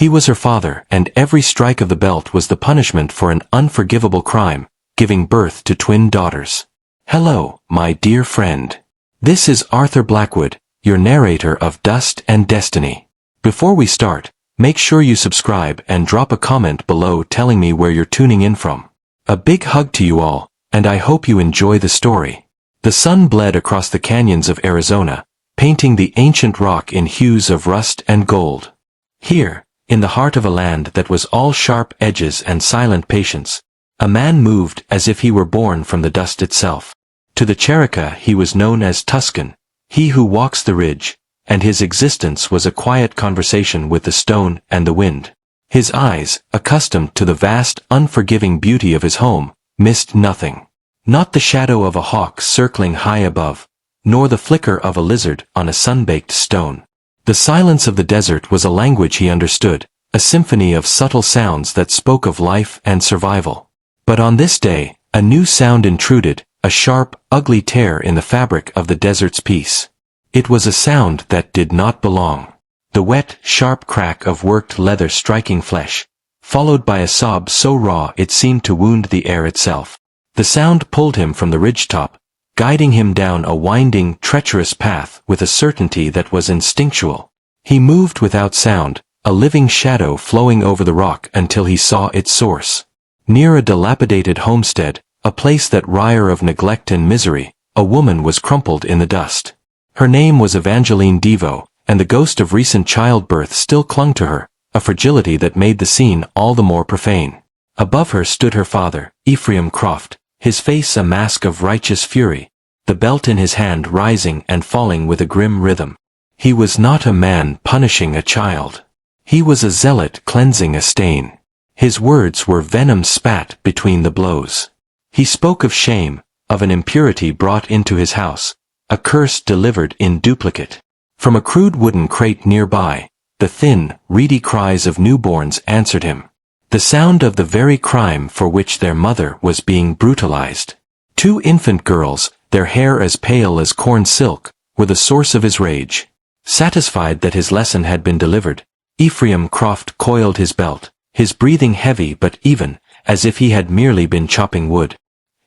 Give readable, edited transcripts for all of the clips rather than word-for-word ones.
He was her father, and every strike of the belt was the punishment for an unforgivable crime, giving birth to twin daughters. Hello, my dear friend. This is Arthur Blackwood, your narrator of Dust and Destiny. Before we start, make sure you subscribe and drop a comment below telling me where you're tuning in from. A big hug to you all, and I hope you enjoy the story. The sun bled across the canyons of Arizona, painting the ancient rock in hues of rust and gold. Here, in the heart of a land that was all sharp edges and silent patience, a man moved as if he were born from the dust itself. To the Cherokee he was known as Tuscan, he who walks the ridge, and his existence was a quiet conversation with the stone and the wind. His eyes, accustomed to the vast, unforgiving beauty of his home, missed nothing. Not the shadow of a hawk circling high above, nor the flicker of a lizard on a sun-baked stone. The silence of the desert was a language he understood, a symphony of subtle sounds that spoke of life and survival. But on this day, a new sound intruded, a sharp, ugly tear in the fabric of the desert's peace. It was a sound that did not belong. The wet, sharp crack of worked leather striking flesh, followed by a sob so raw it seemed to wound the air itself. The sound pulled him from the ridgetop, guiding him down a winding, treacherous path with a certainty that was instinctual. He moved without sound, a living shadow flowing over the rock until he saw its source. Near a dilapidated homestead, a place that reeked of neglect and misery, a woman was crumpled in the dust. Her name was Evangeline Devo, and the ghost of recent childbirth still clung to her, a fragility that made the scene all the more profane. Above her stood her father, Ephraim Croft, his face a mask of righteous fury, the belt in his hand rising and falling with a grim rhythm. He was not a man punishing a child. He was a zealot cleansing a stain. His words were venom spat between the blows. He spoke of shame, of an impurity brought into his house, a curse delivered in duplicate. From a crude wooden crate nearby, the thin, reedy cries of newborns answered him. The sound of the very crime for which their mother was being brutalized. 2 infant girls, their hair as pale as corn silk, were the source of his rage. Satisfied that his lesson had been delivered, Ephraim Croft coiled his belt, his breathing heavy but even, as if he had merely been chopping wood.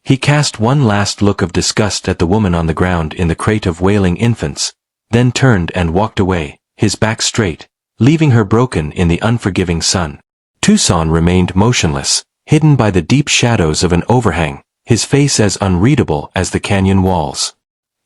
He cast one last look of disgust at the woman on the ground in the crate of wailing infants, then turned and walked away, his back straight, leaving her broken in the unforgiving sun. Tucson remained motionless, hidden by the deep shadows of an overhang, his face as unreadable as the canyon walls.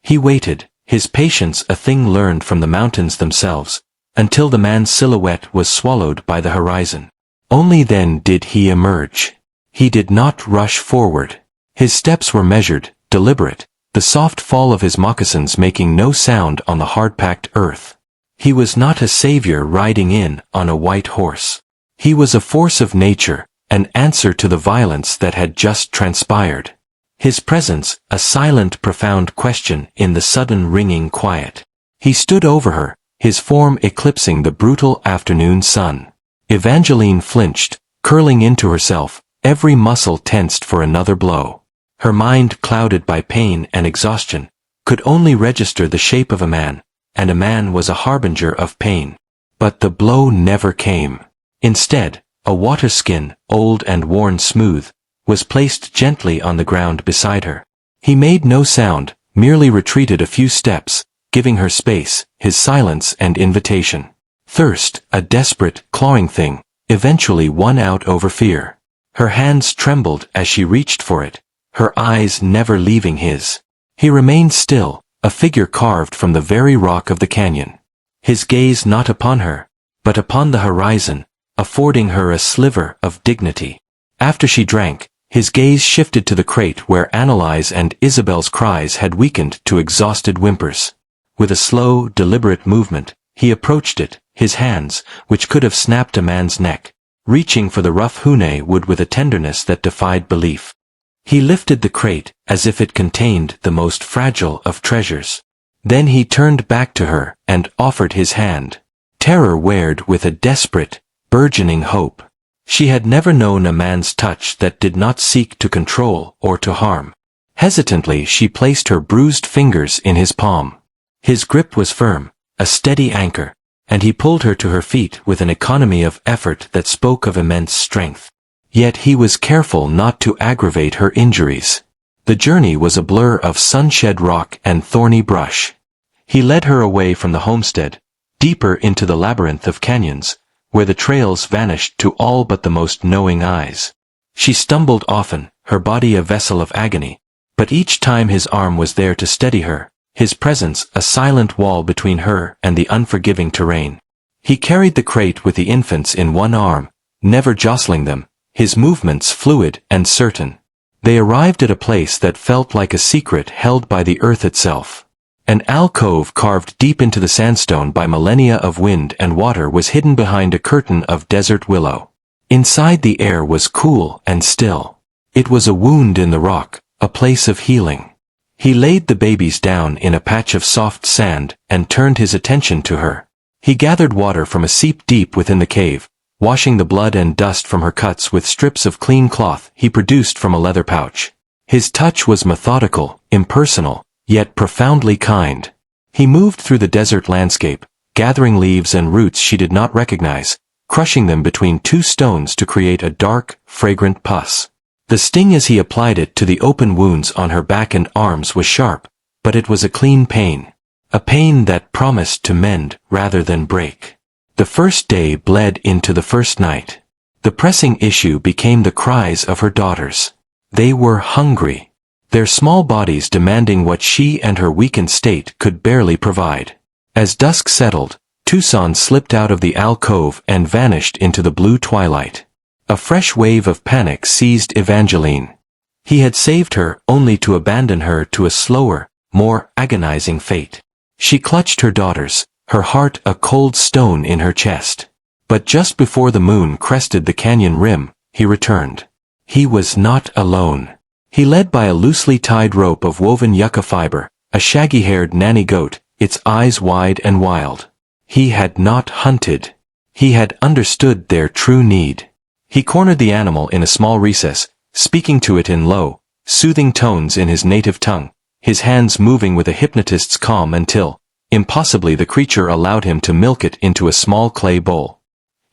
He waited, his patience a thing learned from the mountains themselves, until the man's silhouette was swallowed by the horizon. Only then did he emerge. He did not rush forward. His steps were measured, deliberate, the soft fall of his moccasins making no sound on the hard-packed earth. He was not a savior riding in on a white horse. He was a force of nature, an answer to the violence that had just transpired. His presence, a silent profound question in the sudden ringing quiet. He stood over her, his form eclipsing the brutal afternoon sun. Evangeline flinched, curling into herself, every muscle tensed for another blow. Her mind, clouded by pain and exhaustion, could only register the shape of a man, and a man was a harbinger of pain. But the blow never came. Instead, a water skin, old and worn smooth, was placed gently on the ground beside her. He made no sound, merely retreated a few steps, giving her space, his silence and invitation. Thirst, a desperate, clawing thing, eventually won out over fear. Her hands trembled as she reached for it, her eyes never leaving his. He remained still, a figure carved from the very rock of the canyon. His gaze not upon her, but upon the horizon, affording her a sliver of dignity. After she drank, his gaze shifted to the crate where Annalise and Isabel's cries had weakened to exhausted whimpers. With a slow, deliberate movement, he approached it, his hands, which could have snapped a man's neck, reaching for the rough hune wood with a tenderness that defied belief. He lifted the crate, as if it contained the most fragile of treasures. Then he turned back to her, and offered his hand. Terror weared with a desperate, burgeoning hope. She had never known a man's touch that did not seek to control or to harm. Hesitantly she placed her bruised fingers in his palm. His grip was firm, a steady anchor, and he pulled her to her feet with an economy of effort that spoke of immense strength. Yet he was careful not to aggravate her injuries. The journey was a blur of sun-shed rock and thorny brush. He led her away from the homestead, deeper into the labyrinth of canyons, where the trails vanished to all but the most knowing eyes. She stumbled often, her body a vessel of agony, but each time his arm was there to steady her, his presence a silent wall between her and the unforgiving terrain. He carried the crate with the infants in one arm, never jostling them, his movements fluid and certain. They arrived at a place that felt like a secret held by the earth itself. An alcove carved deep into the sandstone by millennia of wind and water was hidden behind a curtain of desert willow. Inside the air was cool and still. It was a wound in the rock, a place of healing. He laid the babies down in a patch of soft sand and turned his attention to her. He gathered water from a seep deep within the cave, washing the blood and dust from her cuts with strips of clean cloth he produced from a leather pouch. His touch was methodical, impersonal, yet profoundly kind. He moved through the desert landscape, gathering leaves and roots she did not recognize, crushing them between two stones to create a dark, fragrant pus. The sting as he applied it to the open wounds on her back and arms was sharp, but it was a clean pain. A pain that promised to mend rather than break. The first day bled into the first night. The pressing issue became the cries of her daughters. They were hungry. Their small bodies demanding what she and her weakened state could barely provide. As dusk settled, Tucson slipped out of the alcove and vanished into the blue twilight. A fresh wave of panic seized Evangeline. He had saved her only to abandon her to a slower, more agonizing fate. She clutched her daughters, her heart a cold stone in her chest. But just before the moon crested the canyon rim, he returned. He was not alone. He led by a loosely tied rope of woven yucca fiber, a shaggy-haired nanny goat, its eyes wide and wild. He had not hunted. He had understood their true need. He cornered the animal in a small recess, speaking to it in low, soothing tones in his native tongue, his hands moving with a hypnotist's calm until, impossibly, the creature allowed him to milk it into a small clay bowl.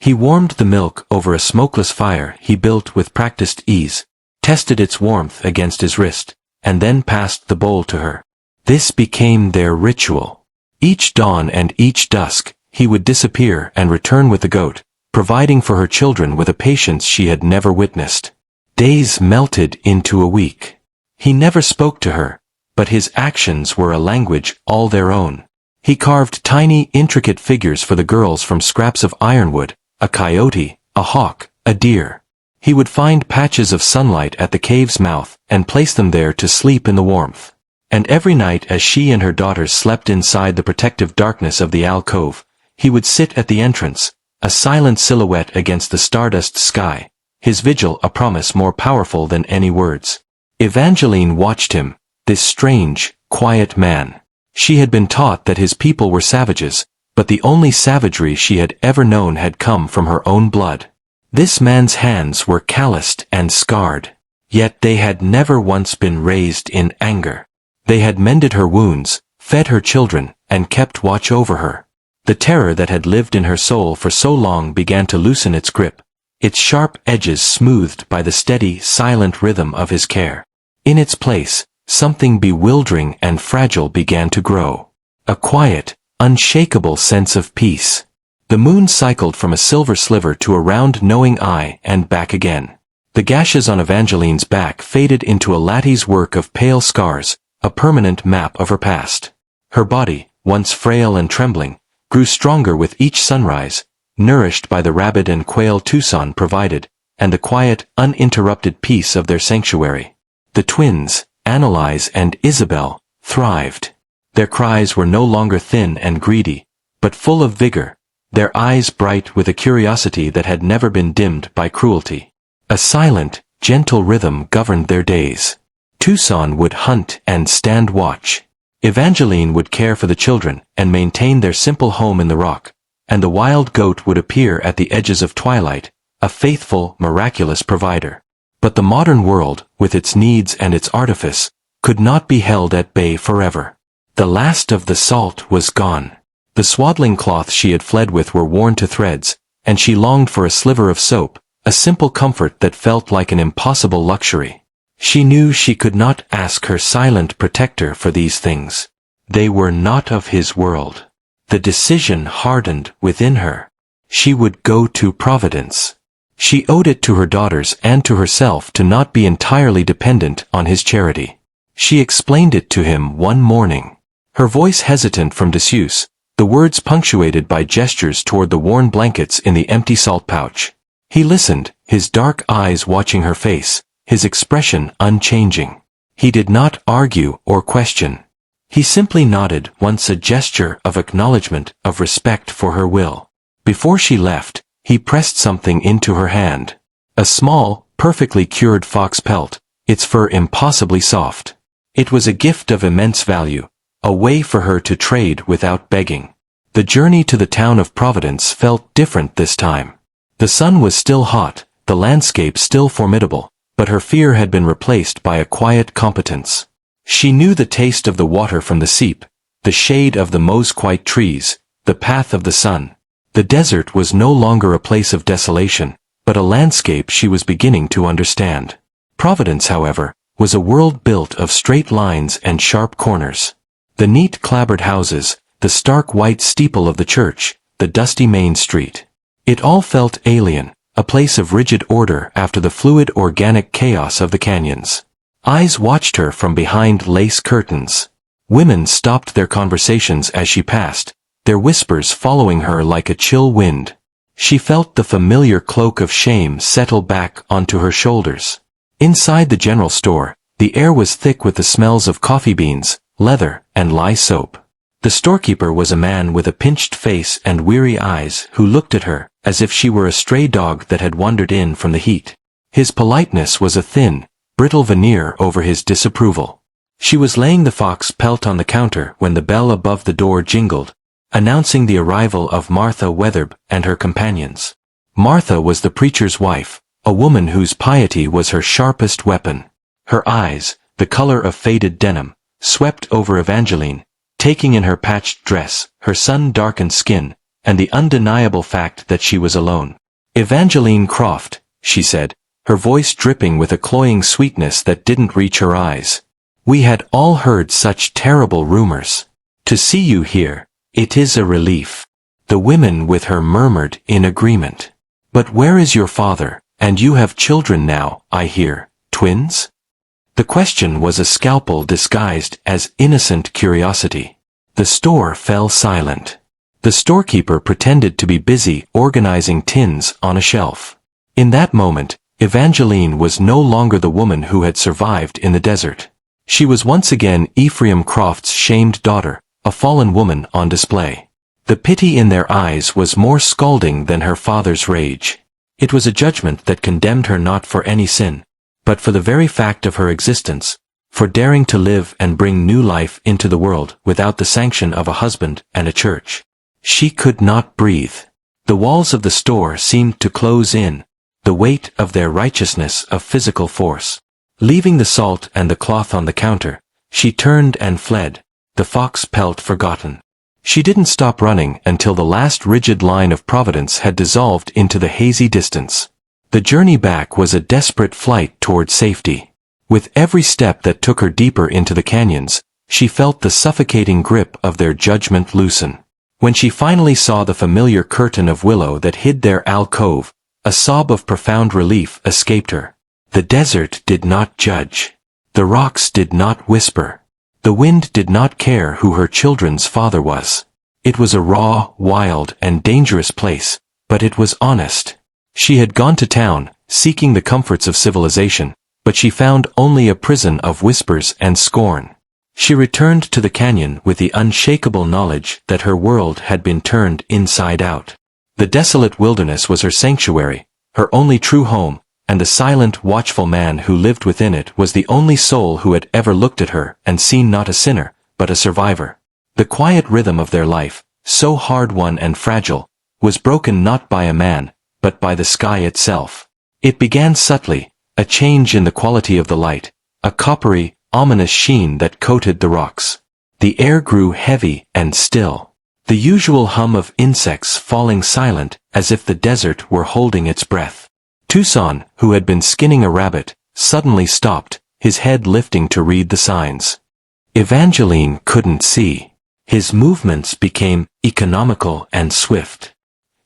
He warmed the milk over a smokeless fire he built with practiced ease, tested its warmth against his wrist, and then passed the bowl to her. This became their ritual. Each dawn and each dusk, he would disappear and return with the goat, providing for her children with a patience she had never witnessed. Days melted into a week. He never spoke to her, but his actions were a language all their own. He carved tiny, intricate figures for the girls from scraps of ironwood, a coyote, a hawk, a deer. He would find patches of sunlight at the cave's mouth and place them there to sleep in the warmth. And every night as she and her daughters slept inside the protective darkness of the alcove, he would sit at the entrance, a silent silhouette against the stardust sky, his vigil a promise more powerful than any words. Evangeline watched him, this strange, quiet man. She had been taught that his people were savages, but the only savagery she had ever known had come from her own blood. This man's hands were calloused and scarred, yet they had never once been raised in anger. They had mended her wounds, fed her children, and kept watch over her. The terror that had lived in her soul for so long began to loosen its grip, its sharp edges smoothed by the steady, silent rhythm of his care. In its place, something bewildering and fragile began to grow. A quiet, unshakable sense of peace. The moon cycled from a silver sliver to a round knowing eye and back again. The gashes on Evangeline's back faded into a lattice work of pale scars, a permanent map of her past. Her body, once frail and trembling, grew stronger with each sunrise, nourished by the rabbit and quail Tucson provided, and the quiet, uninterrupted peace of their sanctuary. The twins, Annalise and Isabel, thrived. Their cries were no longer thin and greedy, but full of vigor, their eyes bright with a curiosity that had never been dimmed by cruelty. A silent, gentle rhythm governed their days. Tucson would hunt and stand watch. Evangeline would care for the children and maintain their simple home in the rock, and the wild goat would appear at the edges of twilight, a faithful, miraculous provider. But the modern world, with its needs and its artifice, could not be held at bay forever. The last of the salt was gone. The swaddling cloths she had fled with were worn to threads, and she longed for a sliver of soap, a simple comfort that felt like an impossible luxury. She knew she could not ask her silent protector for these things. They were not of his world. The decision hardened within her. She would go to Providence. She owed it to her daughters and to herself to not be entirely dependent on his charity. She explained it to him one morning. Her voice hesitant from disuse, the words punctuated by gestures toward the worn blankets in the empty salt pouch. He listened, his dark eyes watching her face, his expression unchanging. He did not argue or question. He simply nodded once, a gesture of acknowledgement, of respect for her will. Before she left, he pressed something into her hand. A small, perfectly cured fox pelt, its fur impossibly soft. It was a gift of immense value, a way for her to trade without begging. The journey to the town of Providence felt different this time. The sun was still hot, the landscape still formidable, but her fear had been replaced by a quiet competence. She knew the taste of the water from the seep, the shade of the mosquite trees, the path of the sun. The desert was no longer a place of desolation, but a landscape she was beginning to understand. Providence, however, was a world built of straight lines and sharp corners. The neat clapboard houses, the stark white steeple of the church, the dusty main street. It all felt alien, a place of rigid order after the fluid organic chaos of the canyons. Eyes watched her from behind lace curtains. Women stopped their conversations as she passed, their whispers following her like a chill wind. She felt the familiar cloak of shame settle back onto her shoulders. Inside the general store, the air was thick with the smells of coffee beans, leather, and lye soap. The storekeeper was a man with a pinched face and weary eyes who looked at her as if she were a stray dog that had wandered in from the heat. His politeness was a thin, brittle veneer over his disapproval. She was laying the fox pelt on the counter when the bell above the door jingled, announcing the arrival of Martha Wetherbe and her companions. Martha was the preacher's wife, a woman whose piety was her sharpest weapon. Her eyes, the color of faded denim, swept over Evangeline, taking in her patched dress, her sun-darkened skin, and the undeniable fact that she was alone. "Evangeline Croft," she said, her voice dripping with a cloying sweetness that didn't reach her eyes. "We had all heard such terrible rumors. To see you here, it is a relief." The women with her murmured in agreement. "But where is your father? And you have children now, I hear, twins?" The question was a scalpel disguised as innocent curiosity. The store fell silent. The storekeeper pretended to be busy organizing tins on a shelf. In that moment, Evangeline was no longer the woman who had survived in the desert. She was once again Ephraim Croft's shamed daughter, a fallen woman on display. The pity in their eyes was more scalding than her father's rage. It was a judgment that condemned her not for any sin, but for the very fact of her existence, for daring to live and bring new life into the world without the sanction of a husband and a church. She could not breathe. The walls of the store seemed to close in, the weight of their righteousness of physical force. Leaving the salt and the cloth on the counter, she turned and fled, the fox pelt forgotten. She didn't stop running until the last rigid line of Providence had dissolved into the hazy distance. The journey back was a desperate flight toward safety. With every step that took her deeper into the canyons, she felt the suffocating grip of their judgment loosen. When she finally saw the familiar curtain of willow that hid their alcove, a sob of profound relief escaped her. The desert did not judge. The rocks did not whisper. The wind did not care who her children's father was. It was a raw, wild, and dangerous place, but it was honest. She had gone to town, seeking the comforts of civilization, but she found only a prison of whispers and scorn. She returned to the canyon with the unshakable knowledge that her world had been turned inside out. The desolate wilderness was her sanctuary, her only true home, and the silent, watchful man who lived within it was the only soul who had ever looked at her and seen not a sinner, but a survivor. The quiet rhythm of their life, so hard-won and fragile, was broken not by a man, but by the sky itself. It began subtly, a change in the quality of the light, a coppery, ominous sheen that coated the rocks. The air grew heavy and still. The usual hum of insects falling silent as if the desert were holding its breath. Tucson, who had been skinning a rabbit, suddenly stopped, his head lifting to read the signs. Evangeline couldn't see. His movements became economical and swift.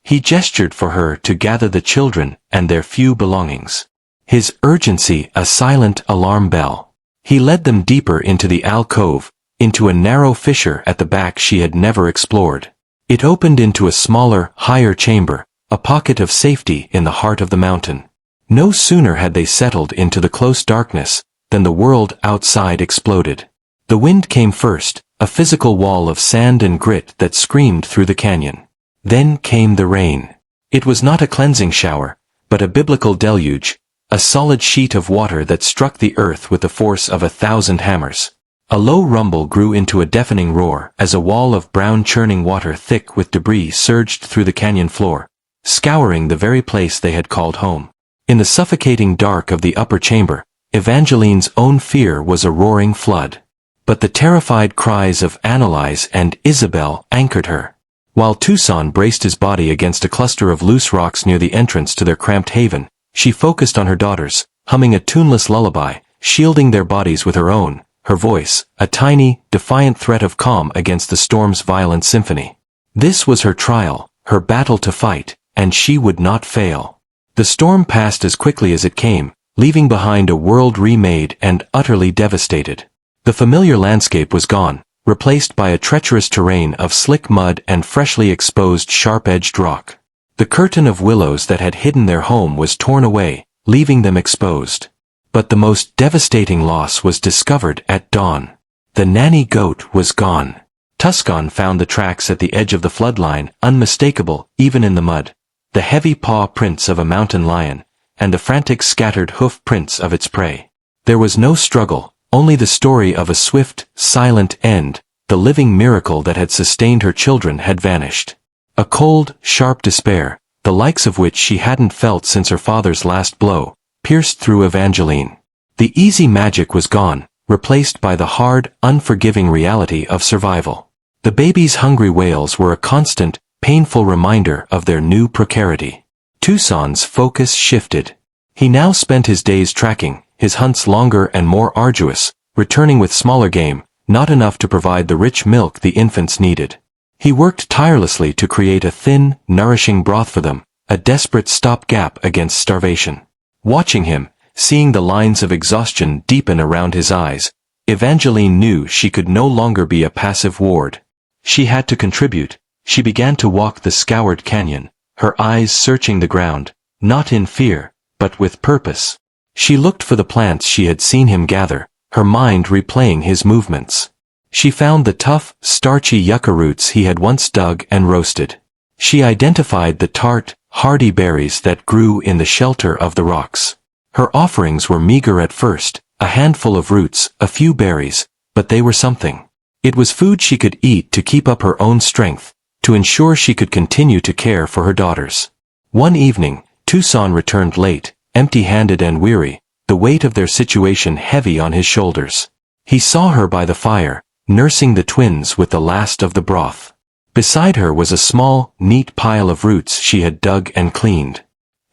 He gestured for her to gather the children and their few belongings. His urgency a silent alarm bell. He led them deeper into the alcove, into a narrow fissure at the back she had never explored. It opened into a smaller, higher chamber, a pocket of safety in the heart of the mountain. No sooner had they settled into the close darkness than the world outside exploded. The wind came first, a physical wall of sand and grit that screamed through the canyon. Then came the rain. It was not a cleansing shower, but a biblical deluge, a solid sheet of water that struck the earth with the force of 1,000 hammers. A low rumble grew into a deafening roar as a wall of brown churning water thick with debris surged through the canyon floor, scouring the very place they had called home. In the suffocating dark of the upper chamber, Evangeline's own fear was a roaring flood. But the terrified cries of Annalise and Isabel anchored her. While Tucson braced his body against a cluster of loose rocks near the entrance to their cramped haven, she focused on her daughters, humming a tuneless lullaby, shielding their bodies with her own, her voice, a tiny, defiant threat of calm against the storm's violent symphony. This was her trial, her battle to fight, and she would not fail. The storm passed as quickly as it came, leaving behind a world remade and utterly devastated. The familiar landscape was gone, replaced by a treacherous terrain of slick mud and freshly exposed sharp-edged rock. The curtain of willows that had hidden their home was torn away, leaving them exposed. But the most devastating loss was discovered at dawn. The nanny goat was gone. Tucson found the tracks at the edge of the floodline, unmistakable even in the mud. The heavy paw prints of a mountain lion, and the frantic scattered hoof prints of its prey. There was no struggle, only the story of a swift, silent end. The living miracle that had sustained her children had vanished. A cold, sharp despair, the likes of which she hadn't felt since her father's last blow, pierced through Evangeline. The easy magic was gone, replaced by the hard, unforgiving reality of survival. The baby's hungry wails were a constant, painful reminder of their new precarity. Tucson's focus shifted. He now spent his days tracking, his hunts longer and more arduous, returning with smaller game, not enough to provide the rich milk the infants needed. He worked tirelessly to create a thin, nourishing broth for them, a desperate stopgap against starvation. Watching him, seeing the lines of exhaustion deepen around his eyes, Evangeline knew she could no longer be a passive ward. She had to contribute. She began to walk the scoured canyon, her eyes searching the ground, not in fear, but with purpose. She looked for the plants she had seen him gather, her mind replaying his movements. She found the tough, starchy yucca roots he had once dug and roasted. She identified the tart, hardy berries that grew in the shelter of the rocks. Her offerings were meager at first, a handful of roots, a few berries, but they were something. It was food she could eat to keep up her own strength, to ensure she could continue to care for her daughters. One evening, Tucson returned late, empty-handed and weary, the weight of their situation heavy on his shoulders. He saw her by the fire, nursing the twins with the last of the broth. Beside her was a small, neat pile of roots she had dug and cleaned.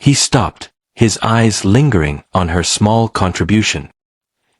He stopped, his eyes lingering on her small contribution.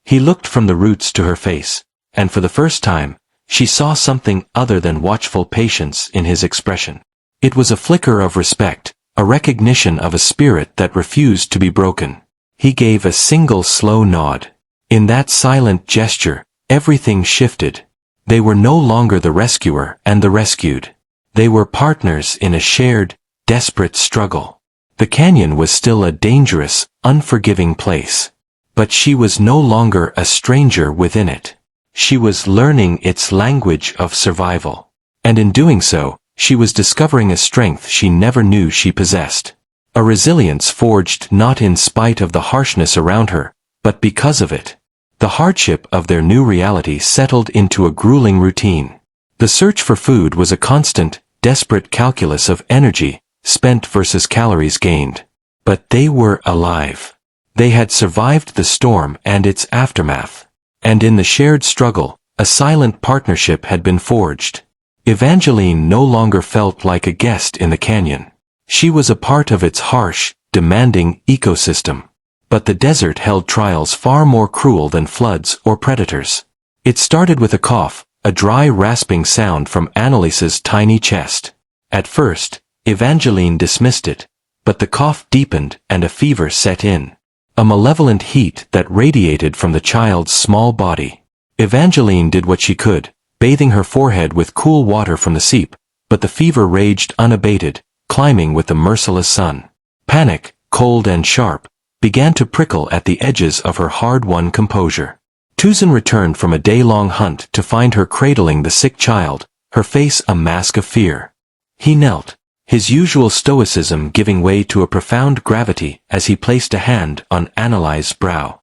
He looked from the roots to her face, and for the first time, she saw something other than watchful patience in his expression. It was a flicker of respect, a recognition of a spirit that refused to be broken. He gave a single slow nod. In that silent gesture, everything shifted. They were no longer the rescuer and the rescued. They were partners in a shared, desperate struggle. The canyon was still a dangerous, unforgiving place. But she was no longer a stranger within it. She was learning its language of survival. And in doing so, she was discovering a strength she never knew she possessed. A resilience forged not in spite of the harshness around her, but because of it. The hardship of their new reality settled into a grueling routine. The search for food was a constant, desperate calculus of energy spent versus calories gained. But they were alive. They had survived the storm and its aftermath. And in the shared struggle, a silent partnership had been forged. Evangeline no longer felt like a guest in the canyon. She was a part of its harsh, demanding ecosystem. But the desert held trials far more cruel than floods or predators. It started with a cough, a dry rasping sound from Annalise's tiny chest. At first, Evangeline dismissed it, but the cough deepened and a fever set in. A malevolent heat that radiated from the child's small body. Evangeline did what she could, bathing her forehead with cool water from the seep, but the fever raged unabated, climbing with the merciless sun. Panic, cold and sharp, began to prickle at the edges of her hard-won composure. Tuzan returned from a day-long hunt to find her cradling the sick child, her face a mask of fear. He knelt, his usual stoicism giving way to a profound gravity as he placed a hand on Annalise's brow.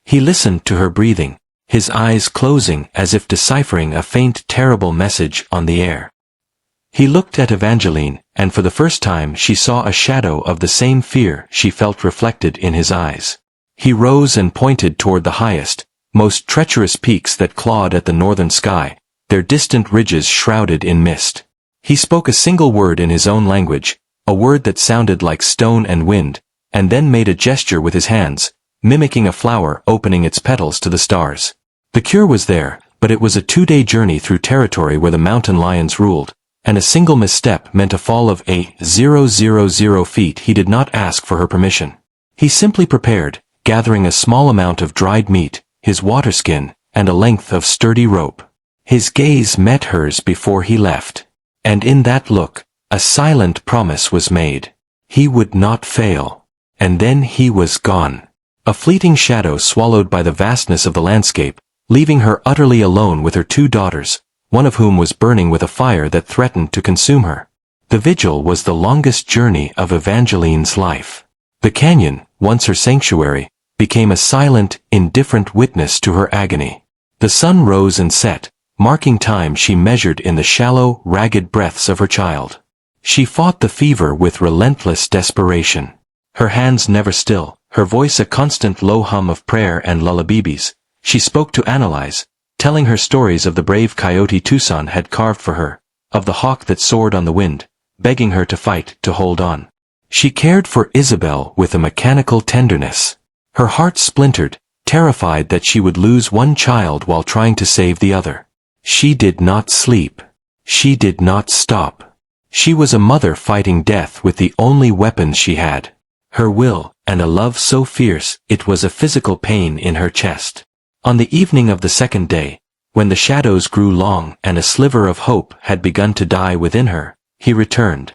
He listened to her breathing, his eyes closing as if deciphering a faint terrible message on the air. He looked at Evangeline, and for the first time she saw a shadow of the same fear she felt reflected in his eyes. He rose and pointed toward the highest, most treacherous peaks that clawed at the northern sky, their distant ridges shrouded in mist. He spoke a single word in his own language, a word that sounded like stone and wind, and then made a gesture with his hands, mimicking a flower opening its petals to the stars. The cure was there, but it was a 2-day journey through territory where the mountain lions ruled, and a single misstep meant a fall of 000 feet. He did not ask for her permission. He simply prepared, gathering a small amount of dried meat, his water skin, and a length of sturdy rope. His gaze met hers before he left. And in that look, a silent promise was made. He would not fail. And then he was gone. A fleeting shadow swallowed by the vastness of the landscape, leaving her utterly alone with her 2 daughters, one of whom was burning with a fire that threatened to consume her. The vigil was the longest journey of Evangeline's life. The canyon, once her sanctuary, became a silent, indifferent witness to her agony. The sun rose and set, marking time she measured in the shallow, ragged breaths of her child. She fought the fever with relentless desperation. Her hands never still, her voice a constant low hum of prayer and lullabies. She spoke to Annalise, telling her stories of the brave coyote Tuzan had carved for her, of the hawk that soared on the wind, begging her to fight, to hold on. She cared for Isabel with a mechanical tenderness. Her heart splintered, terrified that she would lose one child while trying to save the other. She did not sleep. She did not stop. She was a mother fighting death with the only weapons she had. Her will, and a love so fierce, it was a physical pain in her chest. On the evening of the 2nd day, when the shadows grew long and a sliver of hope had begun to die within her, he returned.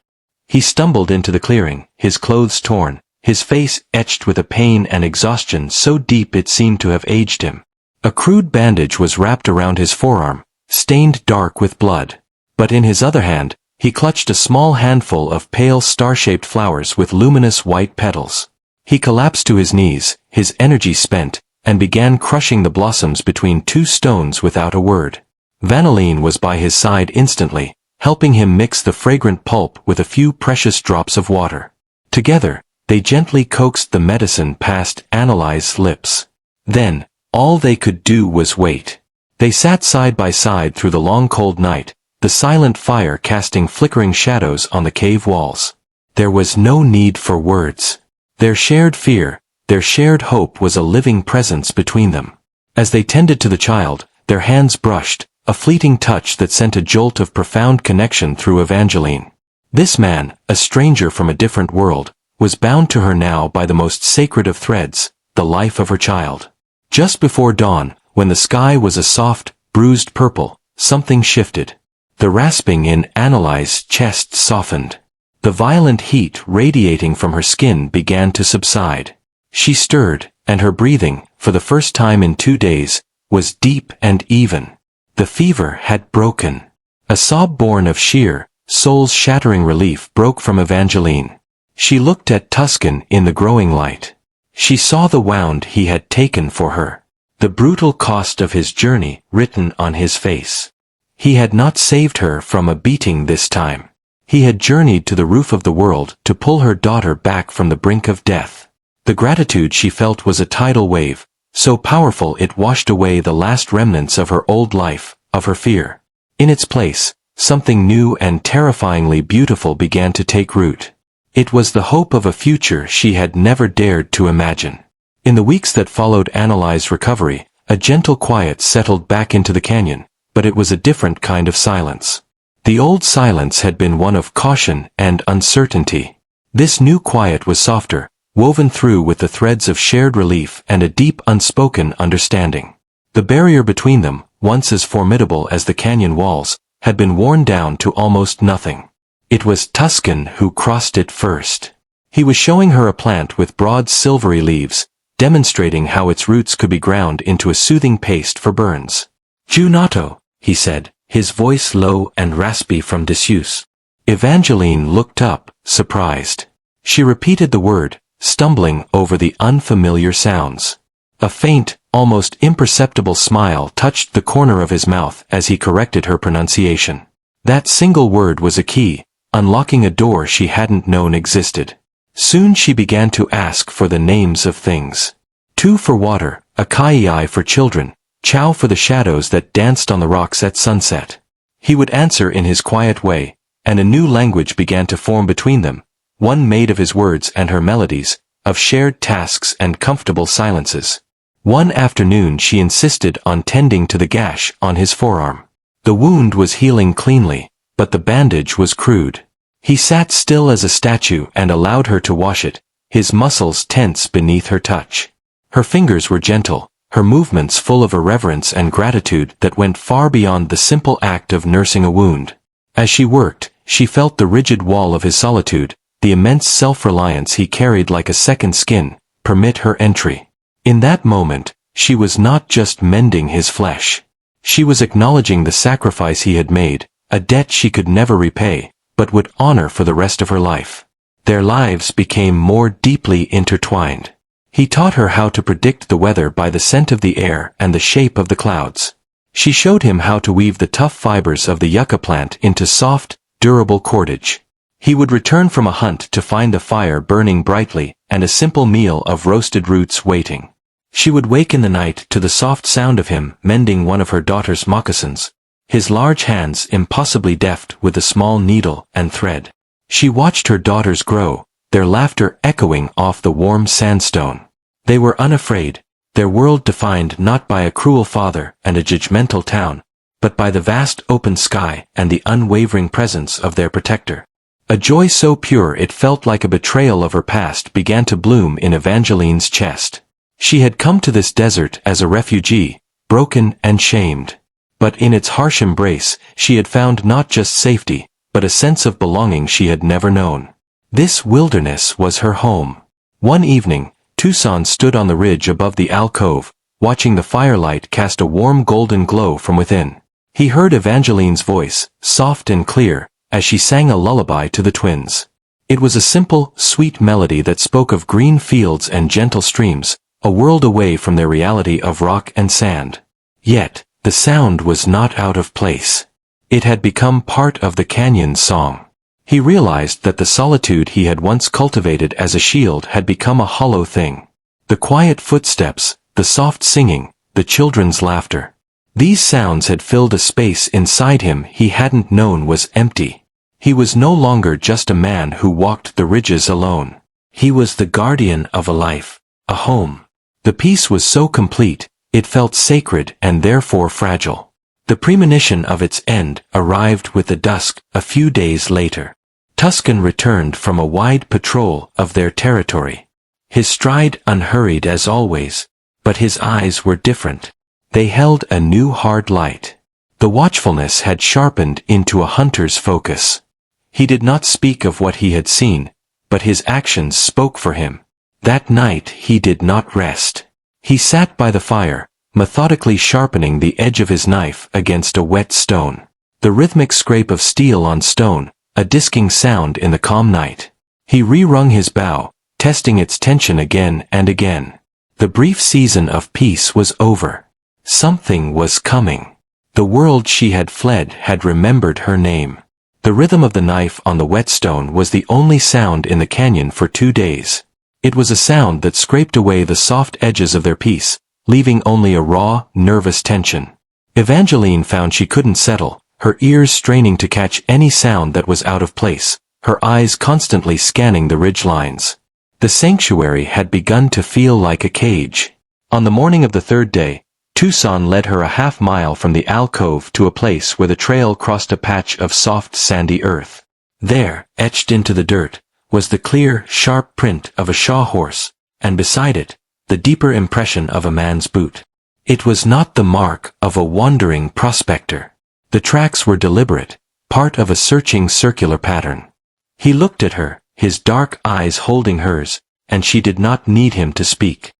He stumbled into the clearing, his clothes torn, his face etched with a pain and exhaustion so deep it seemed to have aged him. A crude bandage was wrapped around his forearm, stained dark with blood. But in his other hand, he clutched a small handful of pale star-shaped flowers with luminous white petals. He collapsed to his knees, his energy spent, and began crushing the blossoms between 2 stones without a word. Vanilline was by his side instantly, helping him mix the fragrant pulp with a few precious drops of water. Together, they gently coaxed the medicine past Annalise's lips. Then, all they could do was wait. They sat side by side through the long cold night, the silent fire casting flickering shadows on the cave walls. There was no need for words. Their shared fear, their shared hope was a living presence between them. As they tended to the child, their hands brushed, a fleeting touch that sent a jolt of profound connection through Evangeline. This man, a stranger from a different world, was bound to her now by the most sacred of threads, the life of her child. Just before dawn, when the sky was a soft, bruised purple, something shifted. The rasping in Annalise's chest softened. The violent heat radiating from her skin began to subside. She stirred, and her breathing, for the first time in 2 days, was deep and even. The fever had broken. A sob born of sheer, soul-shattering relief broke from Evangeline. She looked at Tuscan in the growing light. She saw the wound he had taken for her. The brutal cost of his journey written on his face. He had not saved her from a beating this time. He had journeyed to the roof of the world to pull her daughter back from the brink of death. The gratitude she felt was a tidal wave, so powerful it washed away the last remnants of her old life, of her fear. In its place, Something new and terrifyingly beautiful began to take root. It was the hope of a future she had never dared to imagine. In the weeks that followed Annalai's recovery, a gentle quiet settled back into the canyon, but it was a different kind of silence. The old silence had been one of caution and uncertainty. This new quiet was softer, woven through with the threads of shared relief and a deep unspoken understanding. The barrier between them, once as formidable as the canyon walls, had been worn down to almost nothing. It was Tuscan who crossed it first. He was showing her a plant with broad silvery leaves, demonstrating how its roots could be ground into a soothing paste for burns. "Junato," he said, his voice low and raspy from disuse. Evangeline looked up, surprised. She repeated the word, stumbling over the unfamiliar sounds. A faint, almost imperceptible smile touched the corner of his mouth as he corrected her pronunciation. That single word was a key, unlocking a door she hadn't known existed. Soon she began to ask for the names of things. Tu for water, Akai for children, Chow for the shadows that danced on the rocks at sunset. He would answer in his quiet way, and a new language began to form between them, one made of his words and her melodies, of shared tasks and comfortable silences. One afternoon she insisted on tending to the gash on his forearm. The wound was healing cleanly, but the bandage was crude. He sat still as a statue and allowed her to wash it, his muscles tense beneath her touch. Her fingers were gentle, her movements full of a reverence and gratitude that went far beyond the simple act of nursing a wound. As she worked, she felt the rigid wall of his solitude, the immense self-reliance he carried like a second skin, permit her entry. In that moment, she was not just mending his flesh. She was acknowledging the sacrifice he had made, a debt she could never repay, but would honor for the rest of her life. Their lives became more deeply intertwined. He taught her how to predict the weather by the scent of the air and the shape of the clouds. She showed him how to weave the tough fibers of the yucca plant into soft, durable cordage. He would return from a hunt to find the fire burning brightly and a simple meal of roasted roots waiting. She would wake in the night to the soft sound of him mending one of her daughter's moccasins, his large hands impossibly deft with a small needle and thread. She watched her daughters grow, their laughter echoing off the warm sandstone. They were unafraid, their world defined not by a cruel father and a judgmental town, but by the vast open sky and the unwavering presence of their protector. A joy so pure it felt like a betrayal of her past began to bloom in Evangeline's chest. She had come to this desert as a refugee, broken and shamed. But in its harsh embrace, she had found not just safety, but a sense of belonging she had never known. This wilderness was her home. One evening, Tucson stood on the ridge above the alcove, watching the firelight cast a warm golden glow from within. He heard Evangeline's voice, soft and clear, as she sang a lullaby to the twins. It was a simple, sweet melody that spoke of green fields and gentle streams, a world away from their reality of rock and sand. Yet, the sound was not out of place. It had become part of the canyon's song. He realized that the solitude he had once cultivated as a shield had become a hollow thing. The quiet footsteps, the soft singing, the children's laughter. These sounds had filled a space inside him he hadn't known was empty. He was no longer just a man who walked the ridges alone. He was the guardian of a life, a home. The peace was so complete, it felt sacred and therefore fragile. The premonition of its end arrived with the dusk a few days later. Tuscan returned from a wide patrol of their territory. His stride unhurried as always, but his eyes were different. They held a new hard light. The watchfulness had sharpened into a hunter's focus. He did not speak of what he had seen, but his actions spoke for him. That night he did not rest. He sat by the fire, methodically sharpening the edge of his knife against a wet stone. The rhythmic scrape of steel on stone, a disking sound in the calm night. He re-wrung his bow, testing its tension again and again. The brief season of peace was over. Something was coming. The world she had fled had remembered her name. The rhythm of the knife on the whetstone was the only sound in the canyon for 2 days. It was a sound that scraped away the soft edges of their peace, leaving only a raw, nervous tension. Evangeline found she couldn't settle, her ears straining to catch any sound that was out of place, her eyes constantly scanning the ridge lines. The sanctuary had begun to feel like a cage. On the morning of the third day, Tucson led her a half-mile from the alcove to a place where the trail crossed a patch of soft sandy earth. There, etched into the dirt, was the clear, sharp print of a shaw horse, and beside it, the deeper impression of a man's boot. It was not the mark of a wandering prospector. The tracks were deliberate, part of a searching circular pattern. He looked at her, his dark eyes holding hers, and she did not need him to speak.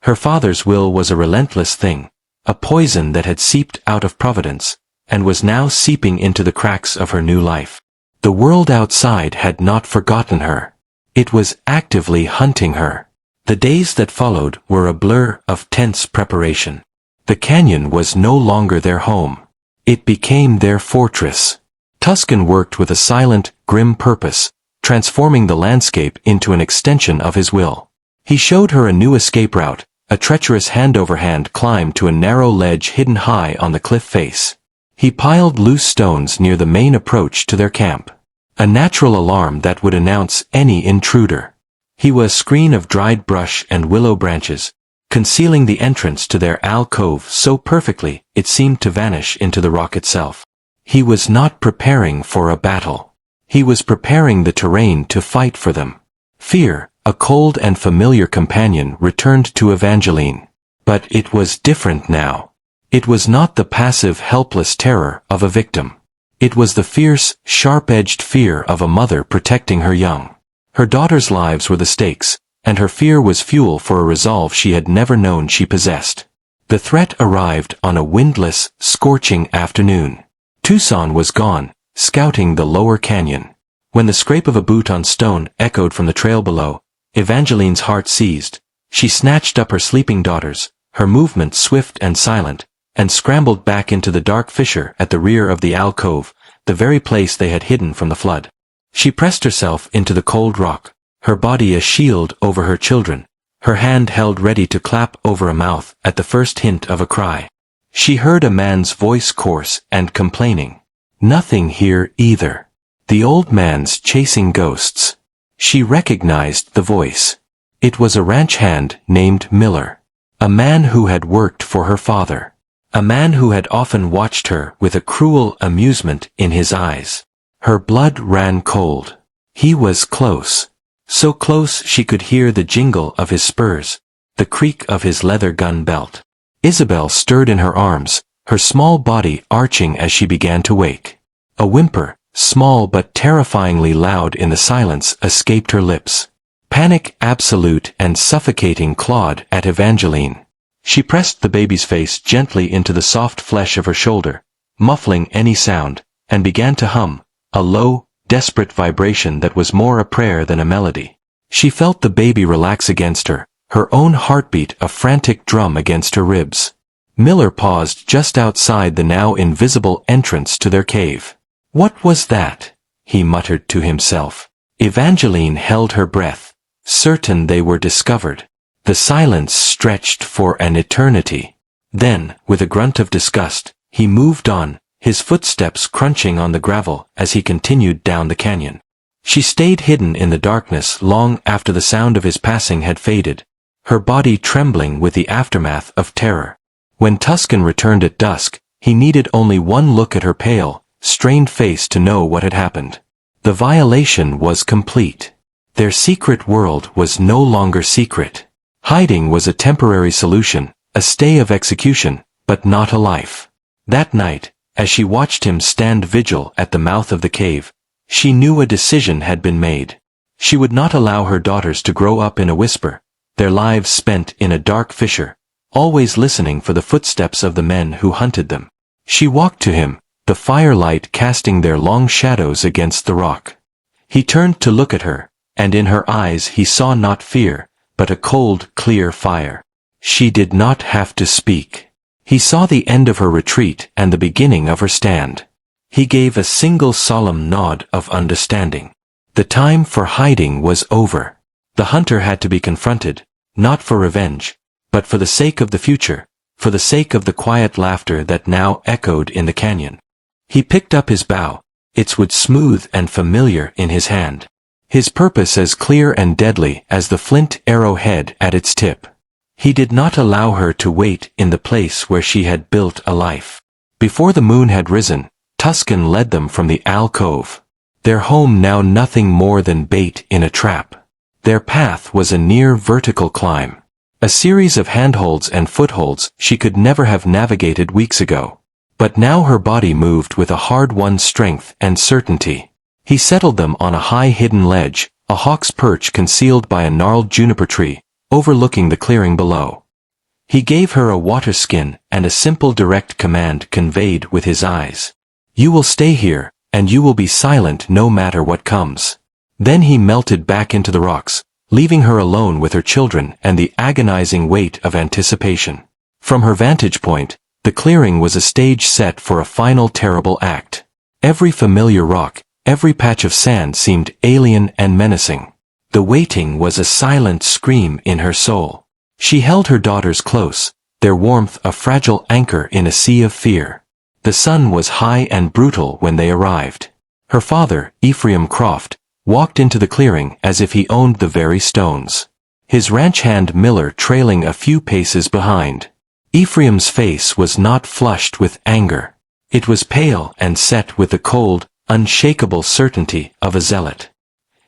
Her father's will was a relentless thing, a poison that had seeped out of Providence, and was now seeping into the cracks of her new life. The world outside had not forgotten her. It was actively hunting her. The days that followed were a blur of tense preparation. The canyon was no longer their home. It became their fortress. Tuscan worked with a silent, grim purpose, transforming the landscape into an extension of his will. He showed her a new escape route, a treacherous hand-over-hand climb to a narrow ledge hidden high on the cliff face. He piled loose stones near the main approach to their camp, a natural alarm that would announce any intruder. He was a screen of dried brush and willow branches, concealing the entrance to their alcove so perfectly it seemed to vanish into the rock itself. He was not preparing for a battle. He was preparing the terrain to fight for them. Fear, a cold and familiar companion, returned to Evangeline. But it was different now. It was not the passive, helpless terror of a victim. It was the fierce, sharp-edged fear of a mother protecting her young. Her daughters' lives were the stakes, and her fear was fuel for a resolve she had never known she possessed. The threat arrived on a windless, scorching afternoon. Tucson was gone, scouting the lower canyon. When the scrape of a boot on stone echoed from the trail below, Evangeline's heart seized. She snatched up her sleeping daughters, her movement swift and silent, and scrambled back into the dark fissure at the rear of the alcove, the very place they had hidden from the flood. She pressed herself into the cold rock, her body a shield over her children, her hand held ready to clap over a mouth at the first hint of a cry. She heard a man's voice coarse and complaining. Nothing here either. The old man's chasing ghosts. She recognized the voice. It was a ranch hand named Miller. A man who had worked for her father. A man who had often watched her with a cruel amusement in his eyes. Her blood ran cold. He was close. So close she could hear the jingle of his spurs, the creak of his leather gun belt. Isabel stirred in her arms, her small body arching as she began to wake. A whimper, small but terrifyingly loud in the silence, escaped her lips. Panic absolute and suffocating clawed at Evangeline. She pressed the baby's face gently into the soft flesh of her shoulder, muffling any sound, and began to hum, a low, desperate vibration that was more a prayer than a melody. She felt the baby relax against her, her own heartbeat a frantic drum against her ribs. Miller paused just outside the now invisible entrance to their cave. "What was that?" he muttered to himself. Evangeline held her breath, certain they were discovered. The silence stretched for an eternity. Then, with a grunt of disgust, he moved on, his footsteps crunching on the gravel as he continued down the canyon. She stayed hidden in the darkness long after the sound of his passing had faded, her body trembling with the aftermath of terror. When Tuscan returned at dusk, he needed only one look at her pale, strained face to know what had happened. The violation was complete. Their secret world was no longer secret. Hiding was a temporary solution, a stay of execution, but not a life. That night, as she watched him stand vigil at the mouth of the cave, she knew a decision had been made. She would not allow her daughters to grow up in a whisper, their lives spent in a dark fissure, always listening for the footsteps of the men who hunted them. She walked to him, the firelight casting their long shadows against the rock. He turned to look at her, and in her eyes he saw not fear, but a cold, clear fire. She did not have to speak. He saw the end of her retreat and the beginning of her stand. He gave a single solemn nod of understanding. The time for hiding was over. The hunter had to be confronted, not for revenge, but for the sake of the future, for the sake of the quiet laughter that now echoed in the canyon. He picked up his bow, its wood smooth and familiar in his hand. His purpose as clear and deadly as the flint arrowhead at its tip. He did not allow her to wait in the place where she had built a life. Before the moon had risen, Tuscan led them from the alcove. Their home now nothing more than bait in a trap. Their path was a near vertical climb. A series of handholds and footholds she could never have navigated weeks ago. But now her body moved with a hard-won strength and certainty. He settled them on a high hidden ledge, a hawk's perch concealed by a gnarled juniper tree, overlooking the clearing below. He gave her a water skin and a simple direct command conveyed with his eyes. You will stay here, and you will be silent no matter what comes. Then he melted back into the rocks, leaving her alone with her children and the agonizing weight of anticipation. From her vantage point, the clearing was a stage set for a final terrible act. Every familiar rock, every patch of sand seemed alien and menacing. The waiting was a silent scream in her soul. She held her daughters close, their warmth a fragile anchor in a sea of fear. The sun was high and brutal when they arrived. Her father, Ephraim Croft, walked into the clearing as if he owned the very stones. His ranch hand Miller trailing a few paces behind. Ephraim's face was not flushed with anger. It was pale and set with the cold, unshakable certainty of a zealot.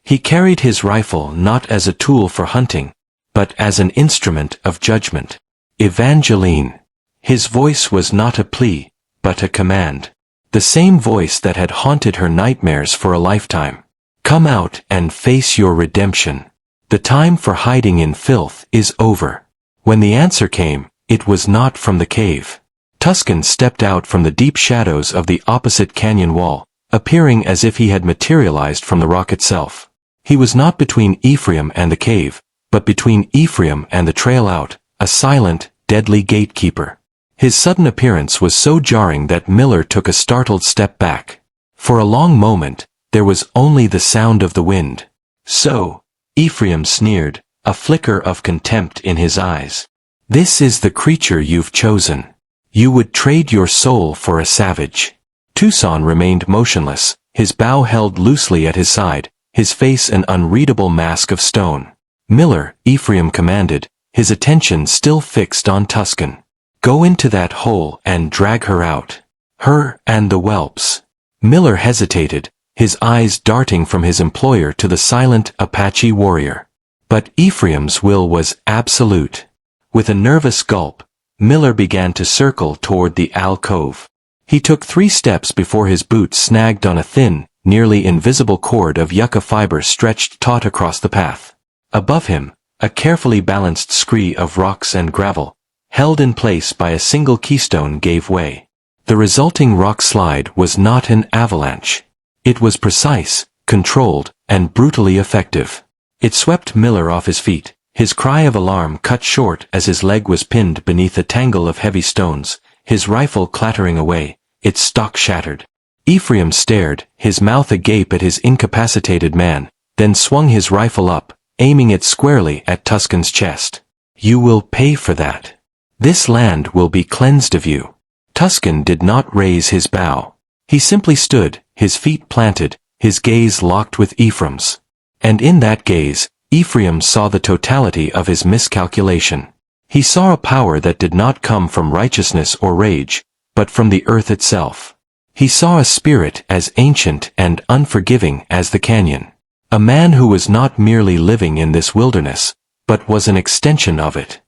He carried his rifle not as a tool for hunting, but as an instrument of judgment. Evangeline. His voice was not a plea, but a command. The same voice that had haunted her nightmares for a lifetime. Come out and face your redemption. The time for hiding in filth is over. When the answer came, it was not from the cave. Tuscan stepped out from the deep shadows of the opposite canyon wall, appearing as if he had materialized from the rock itself. He was not between Ephraim and the cave, but between Ephraim and the trail out, a silent, deadly gatekeeper. His sudden appearance was so jarring that Miller took a startled step back. For a long moment, there was only the sound of the wind. So, Ephraim sneered, a flicker of contempt in his eyes. This is the creature you've chosen. You would trade your soul for a savage. Tucson remained motionless, his bow held loosely at his side, his face an unreadable mask of stone. Miller, Ephraim commanded, his attention still fixed on Tuscan. Go into that hole and drag her out. Her and the whelps. Miller hesitated, his eyes darting from his employer to the silent Apache warrior. But Ephraim's will was absolute. With a nervous gulp, Miller began to circle toward the alcove. He took 3 steps before his boots snagged on a thin, nearly invisible cord of yucca fiber stretched taut across the path. Above him, a carefully balanced scree of rocks and gravel, held in place by a single keystone, gave way. The resulting rock slide was not an avalanche. It was precise, controlled, and brutally effective. It swept Miller off his feet, his cry of alarm cut short as his leg was pinned beneath a tangle of heavy stones, his rifle clattering away, its stock shattered. Ephraim stared, his mouth agape at his incapacitated man, then swung his rifle up, aiming it squarely at Tuscan's chest. You will pay for that. This land will be cleansed of you. Tuscan did not raise his bow. He simply stood, his feet planted, his gaze locked with Ephraim's. And in that gaze, Ephraim saw the totality of his miscalculation. He saw a power that did not come from righteousness or rage, but from the earth itself. He saw a spirit as ancient and unforgiving as the canyon. A man who was not merely living in this wilderness, but was an extension of it.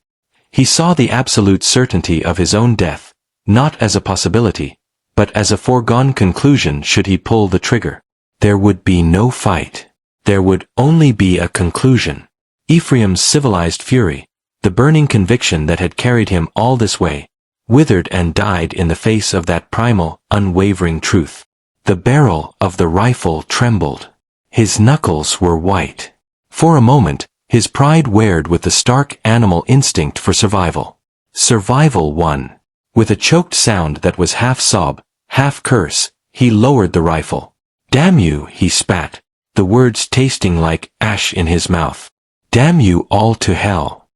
He saw the absolute certainty of his own death, not as a possibility, but as a foregone conclusion should he pull the trigger. There would be no fight. There would only be a conclusion. Ephraim's civilized fury, the burning conviction that had carried him all this way, withered and died in the face of that primal, unwavering truth. The barrel of the rifle trembled. His knuckles were white. For a moment, his pride wared with the stark animal instinct for survival. Survival won. With a choked sound that was half sob, half curse, he lowered the rifle. Damn you, he spat, the words tasting like ash in his mouth. Damn you all to hell.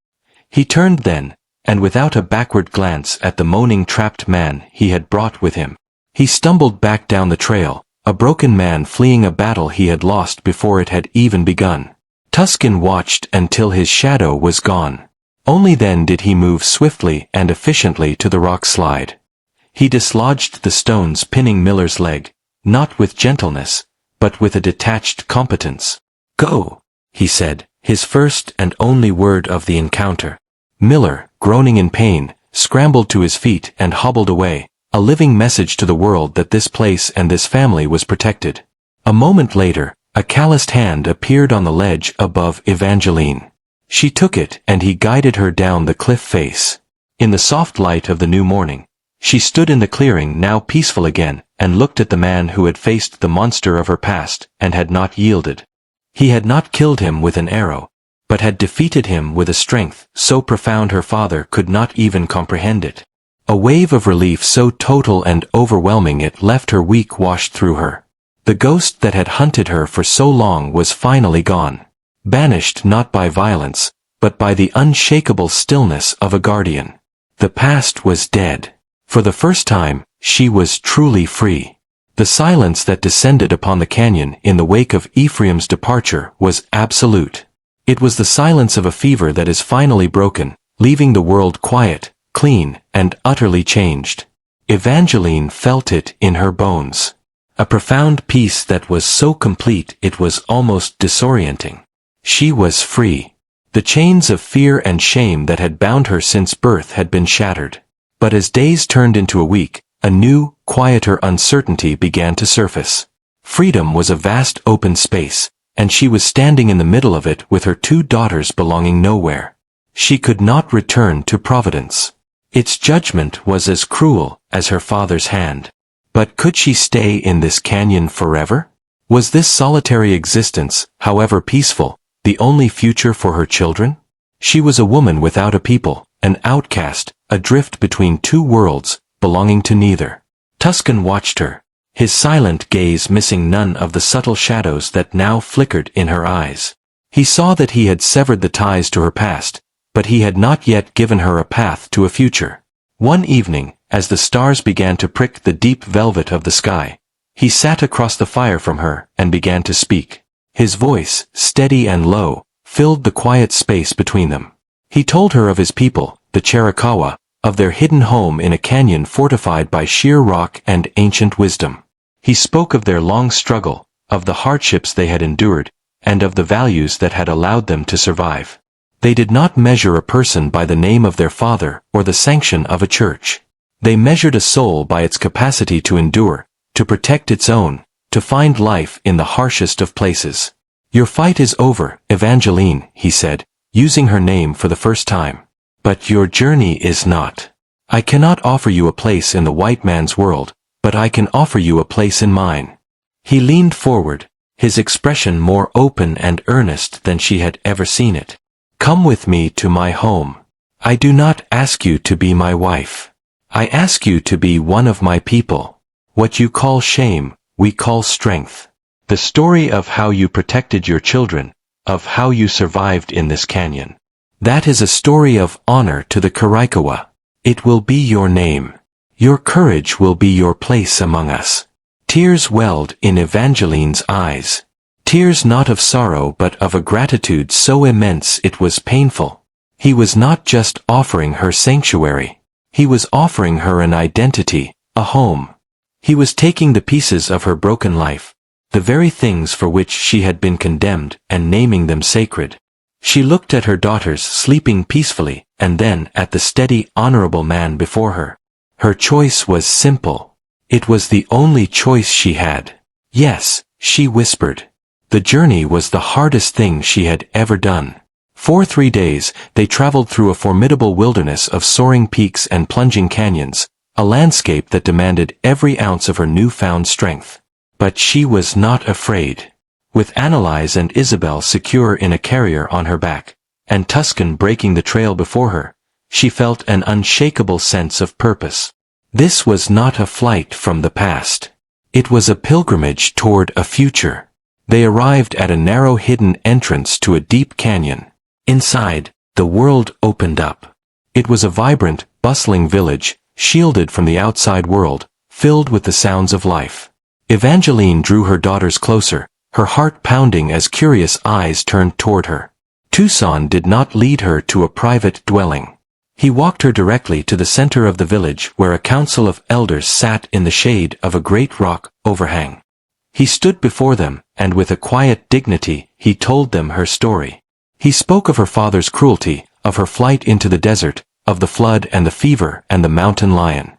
He turned then, and without a backward glance at the moaning trapped man he had brought with him, He stumbled back down the trail, a broken man fleeing a battle he had lost before it had even begun. Tuscan watched until his shadow was gone. Only then did he move swiftly and efficiently to the rock slide. He dislodged the stones pinning Miller's leg, not with gentleness, but with a detached competence. "Go," he said, his first and only word of the encounter. Miller, groaning in pain, scrambled to his feet and hobbled away, a living message to the world that this place and this family was protected. A moment later, a calloused hand appeared on the ledge above Evangeline. She took it and he guided her down the cliff face. In the soft light of the new morning, she stood in the clearing, now peaceful again, and looked at the man who had faced the monster of her past and had not yielded. He had not killed him with an arrow, but had defeated him with a strength so profound her father could not even comprehend it. A wave of relief so total and overwhelming it left her weak washed through her. The ghost that had hunted her for so long was finally gone. Banished not by violence, but by the unshakable stillness of a guardian. The past was dead. For the first time, she was truly free. The silence that descended upon the canyon in the wake of Ephraim's departure was absolute. It was the silence of a fever that is finally broken, leaving the world quiet, clean, and utterly changed. Evangeline felt it in her bones. A profound peace that was so complete it was almost disorienting. She was free. The chains of fear and shame that had bound her since birth had been shattered. But as days turned into a week, a new, quieter uncertainty began to surface. Freedom was a vast open space, and she was standing in the middle of it with her 2 daughters belonging nowhere. She could not return to Providence. Its judgment was as cruel as her father's hand. But could she stay in this canyon forever? Was this solitary existence, however peaceful, the only future for her children? She was a woman without a people, an outcast, adrift between 2 worlds, belonging to neither. Tuscan watched her, his silent gaze missing none of the subtle shadows that now flickered in her eyes. He saw that he had severed the ties to her past, but he had not yet given her a path to a future. One evening, as the stars began to prick the deep velvet of the sky, he sat across the fire from her and began to speak. His voice, steady and low, filled the quiet space between them. He told her of his people, the Chiricahua, of their hidden home in a canyon fortified by sheer rock and ancient wisdom. He spoke of their long struggle, of the hardships they had endured, and of the values that had allowed them to survive. They did not measure a person by the name of their father or the sanction of a church. They measured a soul by its capacity to endure, to protect its own, to find life in the harshest of places. "Your fight is over, Evangeline," he said, using her name for the first time. "But your journey is not. I cannot offer you a place in the white man's world, but I can offer you a place in mine." He leaned forward, his expression more open and earnest than she had ever seen it. "Come with me to my home. I do not ask you to be my wife. I ask you to be one of my people. What you call shame, we call strength. The story of how you protected your children, of how you survived in this canyon. That is a story of honor to the Chiricahua. It will be your name. Your courage will be your place among us." Tears welled in Evangeline's eyes. Tears not of sorrow but of a gratitude so immense it was painful. He was not just offering her sanctuary. He was offering her an identity, a home. He was taking the pieces of her broken life, the very things for which she had been condemned, and naming them sacred. She looked at her daughters sleeping peacefully, and then at the steady, honorable man before her. Her choice was simple. It was the only choice she had. "Yes," she whispered. The journey was the hardest thing she had ever done. For 3 days, they traveled through a formidable wilderness of soaring peaks and plunging canyons, a landscape that demanded every ounce of her newfound strength. But she was not afraid. With Annalise and Isabel secure in a carrier on her back, and Tuscan breaking the trail before her, she felt an unshakable sense of purpose. This was not a flight from the past. It was a pilgrimage toward a future. They arrived at a narrow hidden entrance to a deep canyon. Inside, the world opened up. It was a vibrant, bustling village, shielded from the outside world, filled with the sounds of life. Evangeline drew her daughters closer, her heart pounding as curious eyes turned toward her. Tucson did not lead her to a private dwelling. He walked her directly to the center of the village where a council of elders sat in the shade of a great rock overhang. He stood before them, and with a quiet dignity, he told them her story. He spoke of her father's cruelty, of her flight into the desert, of the flood and the fever and the mountain lion.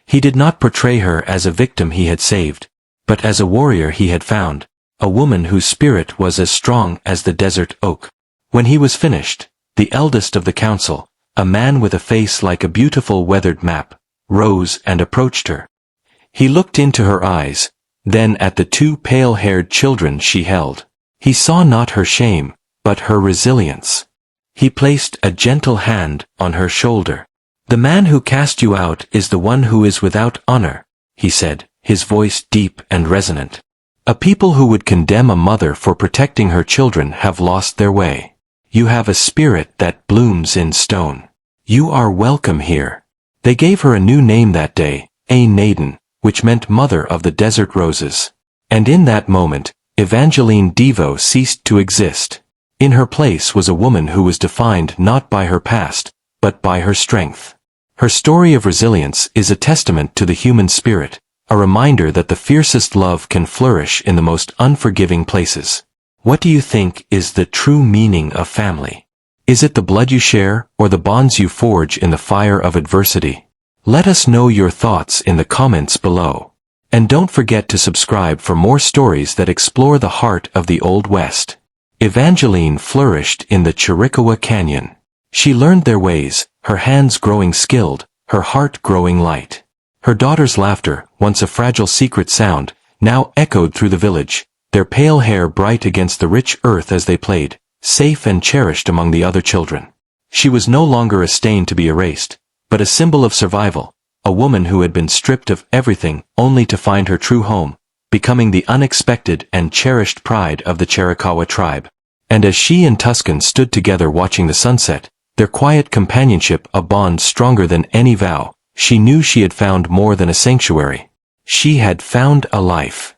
He did not portray her as a victim he had saved, but as a warrior he had found, a woman whose spirit was as strong as the desert oak. When he was finished, the eldest of the council, a man with a face like a beautiful weathered map, rose and approached her. He looked into her eyes, then at the two pale-haired children she held. He saw not her shame, but her resilience. He placed a gentle hand on her shoulder. "The man who cast you out is the one who is without honor," he said, his voice deep and resonant. "A people who would condemn a mother for protecting her children have lost their way. You have a spirit that blooms in stone. You are welcome here." They gave her a new name that day, A Naden, which meant Mother of the Desert Roses. And in that moment, Evangeline Devo ceased to exist. In her place was a woman who was defined not by her past, but by her strength. Her story of resilience is a testament to the human spirit, a reminder that the fiercest love can flourish in the most unforgiving places. What do you think is the true meaning of family? Is it the blood you share, or the bonds you forge in the fire of adversity? Let us know your thoughts in the comments below. And don't forget to subscribe for more stories that explore the heart of the Old West. Evangeline flourished in the Chiricahua Canyon. She learned their ways, her hands growing skilled, her heart growing light. Her daughters' laughter, once a fragile secret sound, now echoed through the village, their pale hair bright against the rich earth as they played, safe and cherished among the other children. She was no longer a stain to be erased, but a symbol of survival, a woman who had been stripped of everything only to find her true home, becoming the unexpected and cherished pride of the Chiricahua tribe. And as she and Tuscan stood together watching the sunset, their quiet companionship a bond stronger than any vow, she knew she had found more than a sanctuary. She had found a life.